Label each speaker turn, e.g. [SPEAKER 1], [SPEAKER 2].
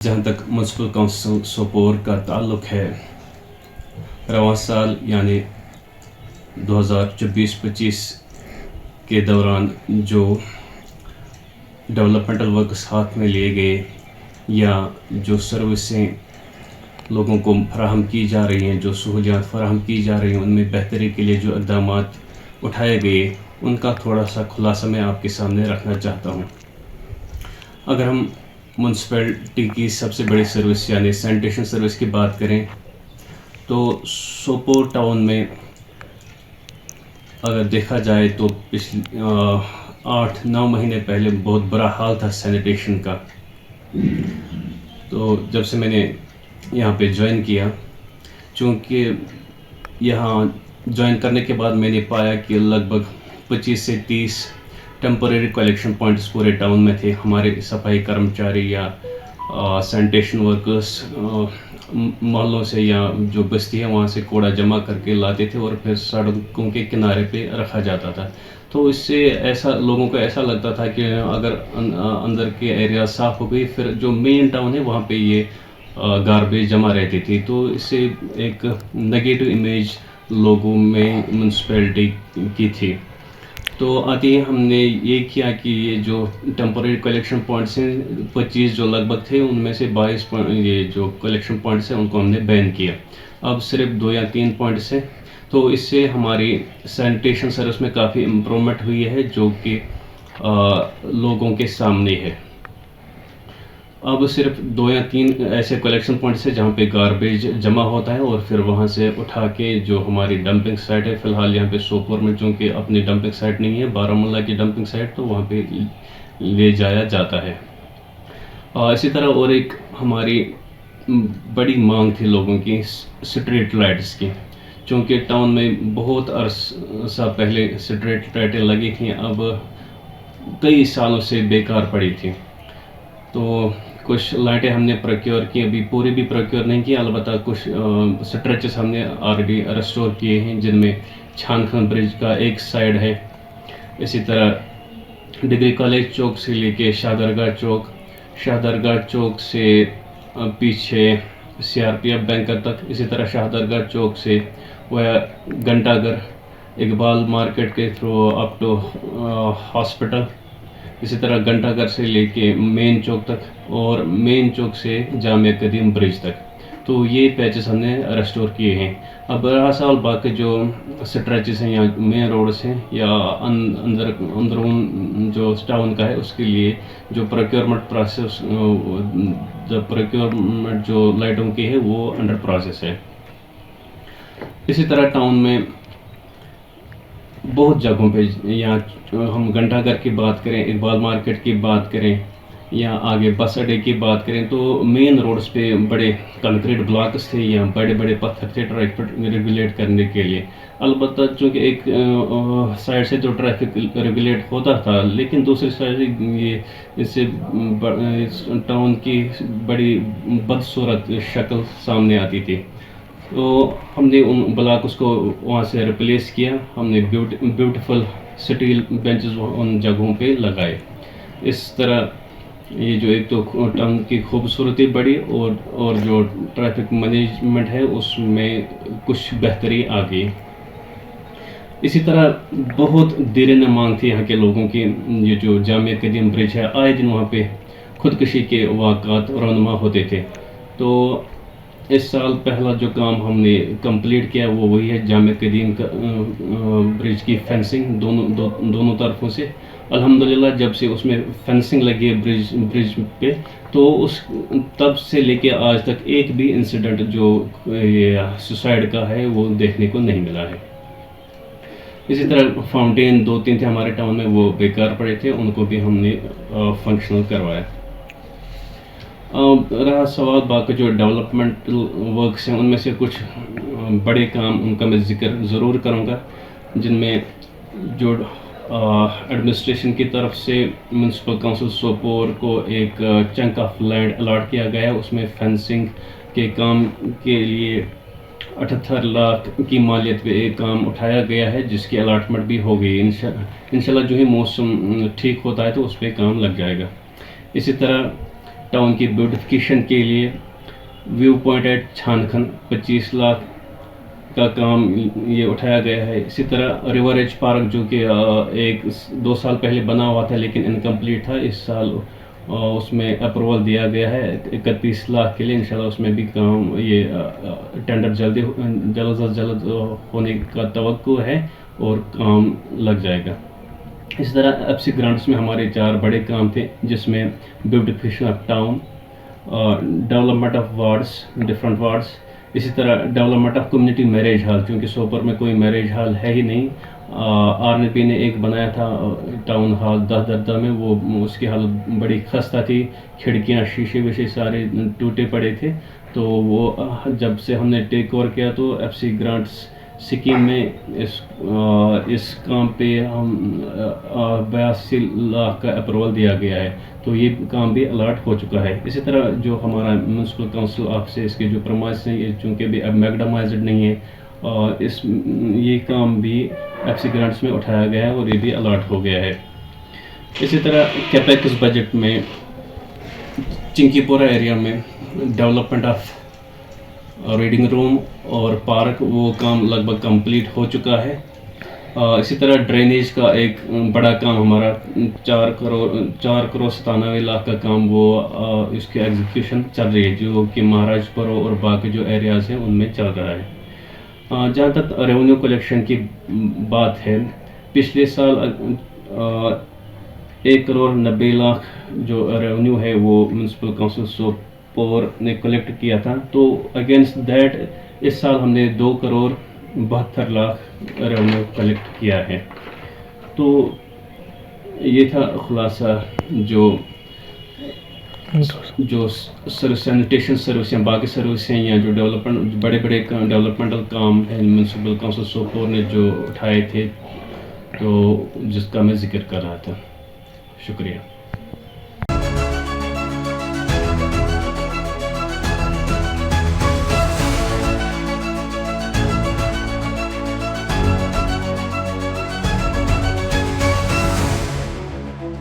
[SPEAKER 1] जहाँ तक municipal council Sopore का ताल्लुक़ है, रवां साल यानी 2024-25 के दौरान जो डेवलपमेंटल वर्क्स हाथ में लिए गए या जो सर्विसें लोगों को फराहम की जा रही हैं, जो सहूलियात फराहम की जा रही हैं, उनमें बेहतरी के लिए जो इक़दामात उठाए गए, उनका थोड़ा सा खुलासा मैं आपके सामने रखना चाहता हूँ। अगर हम म्यूनसिपैलिटी की सबसे बड़ी सर्विस यानी सैनिटेशन सर्विस की बात करें तो सोपोर टाउन में अगर देखा जाए तो पिछले 8-9 महीने पहले बहुत बुरा हाल था सैनिटेशन का। तो जब से मैंने यहाँ पे ज्वाइन किया, चूँकि यहाँ ज्वाइन करने के बाद मैंने पाया कि लगभग 25 से 30 टेम्परेरी कलेक्शन पॉइंट्स पूरे टाउन में थे। हमारे सफाई कर्मचारी या सैनिटेशन वर्कर्स मोहल्लों से या जो बस्ती है वहाँ से कूड़ा जमा करके लाते थे और फिर सड़कों के किनारे पे रखा जाता था। तो इससे ऐसा लोगों को ऐसा लगता था कि अगर अंदर के एरिया साफ़ हो गई, फिर जो मेन टाउन है वहाँ पे ये गार्बेज जमा रहती थी। तो इससे एक नेगेटिव इमेज लोगों में म्यूनसिपैलिटी की थी। तो आते ही हमने ये किया कि ये जो टेम्परेरी कलेक्शन पॉइंट्स हैं 25 जो लगभग थे, उनमें से 22 ये जो कलेक्शन पॉइंट्स हैं उनको हमने बैन किया। अब सिर्फ 2 या 3 पॉइंट्स हैं। तो इससे हमारी सैनिटेशन सर्विस में काफ़ी इम्प्रूवमेंट हुई है, जो कि लोगों के सामने है। अब सिर्फ 2 या 3 ऐसे कलेक्शन पॉइंट्स हैं जहाँ पे गार्बेज जमा होता है और फिर वहाँ से उठा के जो हमारी डंपिंग साइट है, फ़िलहाल यहाँ पे सोपोर में चूँकि अपनी डंपिंग साइट नहीं है, बारामूला की डंपिंग साइट, तो वहाँ पे ले जाया जाता है। इसी तरह और एक हमारी बड़ी मांग थी लोगों की स्ट्रीट लाइट्स की, चूँकि टाउन में बहुत अरसा पहले स्ट्रीट लाइटें लगी थी, अब कई सालों से बेकार पड़ी थी। तो कुछ लाइटें हमने प्रोक्योर की, अभी पूरी भी प्रोक्योर नहीं की, अलबत्ता कुछ स्ट्रेचेस हमने ऑलरेडी रिस्टोर किए हैं, जिनमें छानखन ब्रिज का एक साइड है। इसी तरह डिग्री कॉलेज चौक से लेके शाहदरगाह चौक से पीछे CRPF बैंकर तक, इसी तरह शाहदरगाह चौक से वह घंटाघर इकबाल मार्केट के थ्रू अप टू हॉस्पिटल, इसी तरह घंटाघर से लेके मेन चौक तक और मेन चौक से जामिया कदीम ब्रिज तक। तो ये पैचेस हमने रेस्टोर किए हैं। अब रहा साल बाकी जो स्ट्रेचेस हैं या मेन रोड्स हैं या अंदरून जो टाउन का है, उसके लिए जो प्रोक्योरमेंट प्रोसेस प्रोक्योरमेंट जो लाइटों की है वो अंडर प्रोसेस है। इसी तरह टाउन में बहुत जगहों पे, या हम घंटाघर की बात करें, इकबाल मार्केट की बात करें या आगे बस अड्डे की बात करें, तो मेन रोड्स पे बड़े कंक्रीट ब्लॉक्स थे या बड़े बड़े पत्थर थे ट्रैफिक रेगुलेट करने के लिए। अलबत्ता चूँकि एक साइड से तो ट्रैफिक रेगुलेट होता था, लेकिन दूसरी साइड से ये इससे टाउन की बड़ी बदसूरत शक्ल सामने आती थी। तो हमने उन ब्लॉक्स को वहाँ से रिप्लेस किया। हमने ब्यूटीफुल स्टील बेंचेस उन जगहों पे लगाए। इस तरह ये जो एक तो टाउन की खूबसूरती बढ़ी और जो ट्रैफिक मैनेजमेंट है उसमें कुछ बेहतरी आ गई। इसी तरह बहुत देर मांग थी यहाँ के लोगों की। ये जो जामिया कदीम ब्रिज है, आए दिन वहाँ पे खुदकुशी के वाक़ात रौनमा होते थे। तो इस साल पहला जो काम हमने कंप्लीट किया वो वही है, जामिया कदीम का ब्रिज की फेंसिंग दोनों तरफों से। अल्हम्दुलिल्लाह जब से उसमें फेंसिंग लगी है ब्रिज पे, तो तब से लेके आज तक एक भी इंसिडेंट जो ये सुसाइड का है वो देखने को नहीं मिला है। इसी तरह फाउंटेन 2-3 थे हमारे टाउन में, वो बेकार पड़े थे, उनको भी हमने फंक्शनल करवाया। रहा सवाल बाकी जो डेवलपमेंटल वर्क्स हैं, उनमें से कुछ बड़े काम उनका मैं जिक्र ज़रूर करूँगा, जिनमें जो एडमिनिस्ट्रेशन की तरफ से म्यूनसिपल काउंसिल सोपोर को एक चंक ऑफ लैंड अलॉट किया गया है। उसमें फेंसिंग के काम के लिए 78 लाख की मालियत पे एक काम उठाया गया है, जिसकी अलॉटमेंट भी हो गई। इंशाल्लाह जो ही मौसम ठीक होता है तो उस पर काम लग जाएगा। इसी तरह ٹاؤن کی بیوٹیفکیشن کے لیے ویو پوائنٹ ایٹ چھان کھن 25 لاکھ کا کام یہ اٹھایا گیا ہے. اسی طرح ریور ایج پارک جو کہ 1-2 سال پہلے بنا ہوا تھا لیکن انکمپلیٹ تھا, اس سال اس میں اپروول دیا گیا ہے 31 لاکھ کے لیے. انشاءاللہ اس میں بھی کام یہ ٹینڈر جلد از جلد ہونے کا توقع ہے اور کام لگ جائے گا. اسی طرح ایف سی گرانٹس میں ہمارے 4 بڑے کام تھے جس میں beautification of town, development of wards, different wards, اسی طرح development of community marriage hall, چونکہ سوپور میں کوئی میریج ہال ہے ہی نہیں. RNP نے ایک بنایا تھا ٹاؤن ہال 10 درجہ میں, وہ اس کی حالت بڑی خستہ تھی, کھڑکیاں شیشے ویشے سارے ٹوٹے پڑے تھے. تو وہ جب سے ہم نے ٹیک اوور کیا تو ایف سی گرانٹس سکیم میں اس کام پہ ہم 82 لاکھ کا اپروول دیا گیا ہے, تو یہ کام بھی الاٹ ہو چکا ہے. اسی طرح جو ہمارا میونسپل کونسل آفس ہے, اس کے جو پرمائز ہیں یہ چونکہ بھی اب میگڈمائزڈ نہیں ہے, یہ کام بھی ایف سی گرانٹس میں اٹھایا گیا ہے اور یہ بھی الاٹ ہو گیا ہے. اسی طرح کیپیکس بجٹ میں چنکی پورہ ایریا میں ڈیولپمنٹ آف ریڈنگ روم اور پارک, وہ کام لگ بھگ کمپلیٹ ہو چکا ہے. اسی طرح ڈرینیج کا ایک بڑا کام ہمارا 4 کروڑ 97 لاکھ کا کام, وہ اس کی ایگزیکیوشن چل رہی ہے جو کہ مہاراج پورو اور باقی جو ایریاز ہیں ان میں چل رہا ہے. جہاں تک ریونیو کلیکشن کی بات ہے, پچھلے سال 1 کروڑ 90 لاکھ جو ریونیو ہے وہ میونسپل کونسل سوپور نے کلیکٹ کیا تھا. تو اگینسٹ دیٹ اس سال ہم نے 2 کروڑ 72 لاکھ ریونیو کلیکٹ کیا ہے. تو یہ تھا خلاصہ جو سینیٹیشن سروس ہیں, باقی سروس ہیں, یا جو ڈیولپمنٹ بڑے ڈیولپمنٹل کام ہیں میونسپل کونسل سوپور نے جو اٹھائے تھے, تو جس کا میں ذکر کر رہا تھا. شکریہ.